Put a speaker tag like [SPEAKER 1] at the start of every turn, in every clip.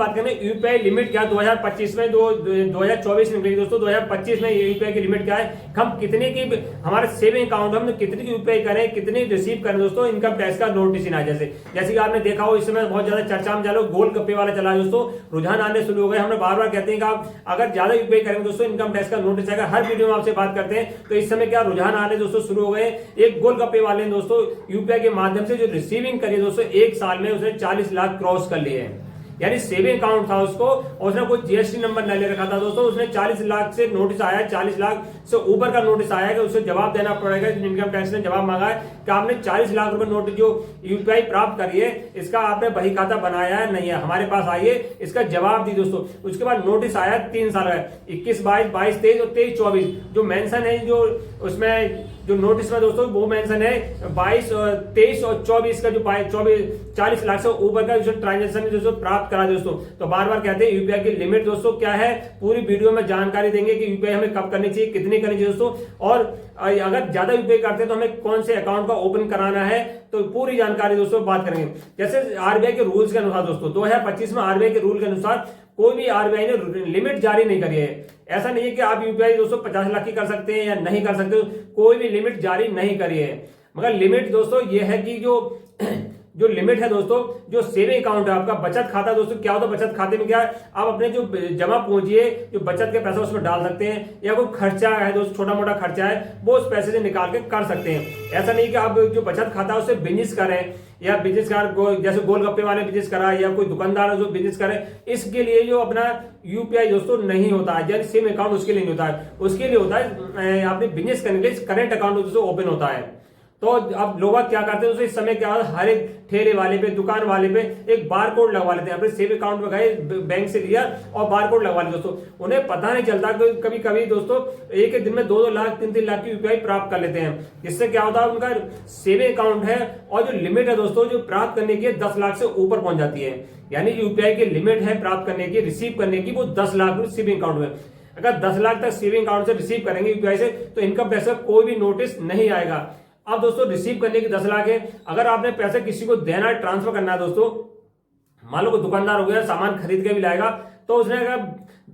[SPEAKER 1] बात करें UPI limit क्या 2025 में 2024 निकलेगी दोस्तों। 2025 में यूपीआई की लिमिट क्या है, हम कितने की हमारे सेविंग अकाउंट हम कितनी की यूपीआई करें, कितनी रिसीव करें दोस्तों, इनकम टैक्स का नोटिस इन जैसे कि आपने देखा हो इस समय बहुत ज्यादा चर्चा में चलो गोल गप्पे वाला चला है दोस्तों, रुझान आने शुरू हो गए। हमने बार बार कहते हैं कि आप अगर ज्यादा यूपीआई करेंगे दोस्तों इनकम टैक्स का नोटिस आएगा, हर वीडियो में आपसे बात करते हैं। तो इस समय क्या रुझान आने दोस्तों शुरू हो गए। एक गोल गप्पे वाले ने दोस्तों यूपीआई के माध्यम से जो रिसीविंग करी दोस्तों, एक साल में उसने 40 लाख क्रॉस कर लिए हैं। यानी सेविंग अकाउंट था उसको और उसने कोई जीएसटी नंबर न ले रखा था दोस्तों, उसने 40 लाख से नोटिस आया, 40 लाख से ऊपर का नोटिस आया कि उसे जवाब देना पड़ेगा। इनकम टैक्स ने जवाब मांगा है कि आपने 40 लाख रुपए नोटिस जो यूपीआई प्राप्त करी है इसका आपने बही खाता बनाया है नहीं है, हमारे पास आइए इसका जवाब दी दोस्तों। उसके बाद नोटिस आया 3 साल का, 21, 22, 22, 23 और 23, 24 जो मेंशन है, जो उसमें जो नोटिस में दोस्तों वो मेंशन है 22 और 23 और 24 का जो 40 लाख से ऊपर का जो ट्रांजेक्शन दोस्तों प्राप्त करा दोस्तों। तो बार बार कहते हैं यूपीआई की लिमिट दोस्तों क्या है, पूरी वीडियो में जानकारी देंगे कि यूपीआई हमें कब करनी चाहिए, कितनी करनी चाहिए दोस्तों, और अगर ज्यादा यूपीआई करते हैं तो हमें कौन से अकाउंट का ओपन कराना है, तो पूरी जानकारी दोस्तों बात करेंगे। जैसे आरबीआई के रूल्स के अनुसार दोस्तों 2025 में आरबीआई के रूल के अनुसार कोई भी आरबीआई ने लिमिट जारी नहीं करी है। ऐसा नहीं है कि आप यूपीआई दोस्तों 50 लाख की कर सकते हैं या नहीं कर सकते, कोई भी लिमिट जारी नहीं करी है। मगर लिमिट दोस्तों ये है कि जो लिमिट है दोस्तों, जो सेविंग अकाउंट है आपका बचत खाता दोस्तों, क्या होता है बचत खाते में क्या है, आप अपने जो जमा पूंजी है जो बचत के पैसा उसमें डाल सकते हैं, या कोई खर्चा है दोस्तों छोटा मोटा खर्चा है वो उस पैसे से निकाल के कर सकते हैं। ऐसा नहीं कि आप जो बचत खाता है उससे बिजनेस करें, या बिजनेस जैसे गोलगप्पे वाले बिजनेस करा, या कोई दुकानदार जो बिजनेस करे, इसके लिए जो अपना यूपीआई दोस्तों नहीं होता है, जैसे सेम अकाउंट उसके लिए नहीं होता है। उसके लिए होता है आपने बिजनेस करने के लिए करंट अकाउंट दोस्तों ओपन होता है। तो अब लोग क्या करते हैं दोस्तों, इस समय क्या हर एक ठेले वाले पे, दुकान वाले पे एक बार कोड लगवा लेते हैं। अपने सेव अकाउंट में गए, बैंक से लिया और बार कोड लगवा लिया दोस्तों। उन्हें पता नहीं चलता, कभी कभी दोस्तों एक दिन में 2-2 लाख 3-3 लाख की यूपीआई प्राप्त कर लेते हैं। जिससे क्या होता है उनका सेविंग अकाउंट है और जो लिमिट है दोस्तों जो प्राप्त करने की 10 लाख से ऊपर पहुंच जाती है। यानी यूपीआई की लिमिट है प्राप्त करने की, रिसीव करने की, वो 10 लाख सेविंग अकाउंट में। अगर 10 लाख तक सेविंग अकाउंट से रिसीव करेंगे यूपीआई से तो इनकम टैक्स का कोई भी नोटिस नहीं आएगा। अब दोस्तों रिसीव करने की 10 लाख है, अगर आपने पैसे किसी को देना है, ट्रांसफर करना है दोस्तों, मान लो कोई दुकानदार हो गया सामान खरीद के भी लाएगा, तो उसने अगर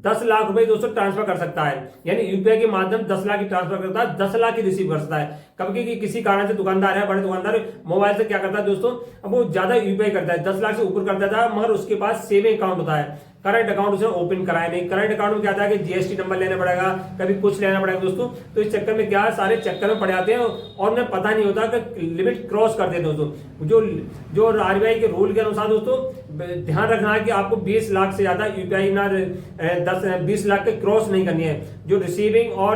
[SPEAKER 1] 10 लाख रुपए दोस्तों ट्रांसफर कर सकता है, यानी यूपीआई के माध्यम 10 लाख की ट्रांसफर करता है, 10 लाख की रिसीव कर सकता है। कभी किसी कारण से दुकानदार है, बड़े दुकानदार मोबाइल से क्या करता है दोस्तों, अब वो ज्यादा यूपीआई करता है, 10 लाख से ऊपर कर देता है, मगर उसके पास सेविंग अकाउंट होता है, करंट अकाउंट उसे ओपन कराया नहीं। करंट अकाउंट में क्या था कि जीएसटी नंबर लेना पड़ेगा, कभी कुछ लेना पड़ेगा दोस्तों। तो इस चक्कर में क्या है, सारे चक्कर में पड़ जाते हैं और उन्हें पता नहीं होता कि लिमिट क्रॉस कर देते दोस्तों। जो आरबीआई के रूल के अनुसार दोस्तों ध्यान रखना है कि आपको 20 लाख से ज्यादा यूपीआई ना 20 लाख के क्रॉस नहीं करनी है। जो रिसीविंग और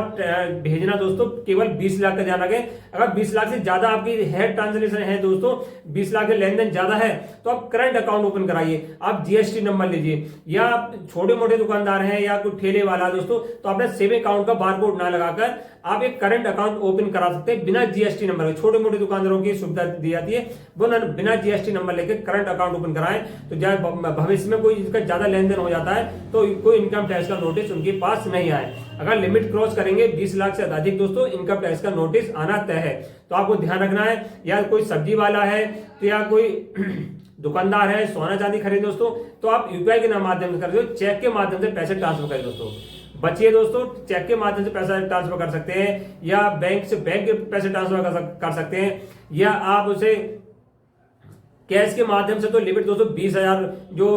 [SPEAKER 1] भेजना दोस्तों केवल 20 लाख का ध्यान रखें। अगर 20 लाख से ज्यादा आपकी हेड ट्रांसलेशन है दोस्तों, 20 लाख के लेन देन ज्यादा है, तो आप करंट अकाउंट ओपन कराइए, आप जीएसटी नंबर लीजिए। या आप छोटे मोटे दुकानदार हैं या कोई ठेले वाला दोस्तों, तो अपने सेविंग अकाउंट का बारकोड ना लगाकर आप एक करंट अकाउंट ओपन करा सकते हैं बिना जीएसटी नंबर के। छोटे मोटे दुकानदारों की सुविधा दी जाती है, वो बिना जीएसटी नंबर लेकर करंट अकाउंट ओपन कराएं, तो जब भविष्य में कोई इसका ज्यादा लेन देन हो जाता है तो कोई इनकम टैक्स का नोटिस उनके पास नहीं आए। अगर लिमिट क्रॉस करेंगे 20 लाख से अधिक दोस्तों, इनकम टैक्स का नोटिस आना तय है। तो आपको ध्यान रखना है, या कोई सब्जी वाला है तो या कोई दुकानदार है, सोना चांदी खरीदे दोस्तों, तो आप यूपीआई के माध्यम से कर दो, चेक के माध्यम से पैसे ट्रांसफर करें दोस्तों। बचिए दोस्तों, चेक के माध्यम से पैसा ट्रांसफर कर सकते हैं, या बैंक से बैंक के पैसे ट्रांसफर कर सकते हैं, या आप उसे कैश के माध्यम से। तो लिमिट दोस्तों 20,000, जो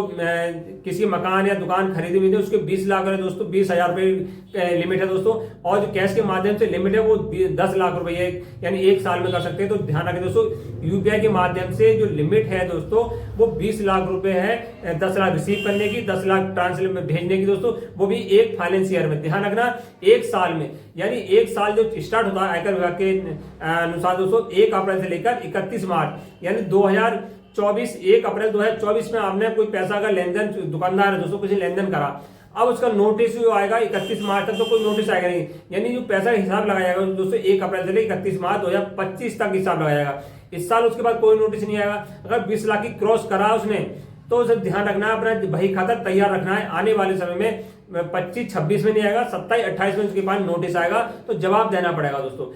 [SPEAKER 1] किसी मकान या दुकान खरीदी हुई थी उसके 20 लाख है दोस्तों, 20,000 रुपए लिमिट है दोस्तों। और जो कैश के माध्यम से लिमिट है वो 10 लाख रुपए है, यानी 1 साल में कर सकते हैं। तो ध्यान रखें दोस्तों, यूपीआई के माध्यम से जो लिमिट है दोस्तों वो 20 लाख रुपए है, 10 लाख रिसीव करने की, 10 लाख ट्रांसफर में भेजने की दोस्तों, वो भी एक फाइनेंस ईयर में। ध्यान रखना 1 साल में, यानी 1 साल जो स्टार्ट होता है आयकर विभाग के अनुसार दोस्तों 1 अप्रैल से लेकर 31 मार्च, यानी 1 अप्रैल 2024 में आपने कोई पैसा का लेन देन, दुकानदार है दोस्तों किसी लेन देन करा, अब उसका नोटिस जो आएगा 31 मार्च तक, तो कोई नोटिस आएगा नहीं, यानी जो पैसा हिसाब लगाया जाएगा दोस्तों 1 अप्रैल से लेकर 31 मार्च 2025 तक हिसाब लगाया जाएगा। इस साल उसके बाद कोई नोटिस नहीं आएगा। अगर 20 लाख की क्रॉस करा उसने, तो उसे ध्यान रखना है, अपना बही खाता तैयार रखना है। आने वाले समय में 25-26 में नहीं आएगा, 27-28 में उसके पास नोटिस आएगा, तो जवाब देना पड़ेगा दोस्तों।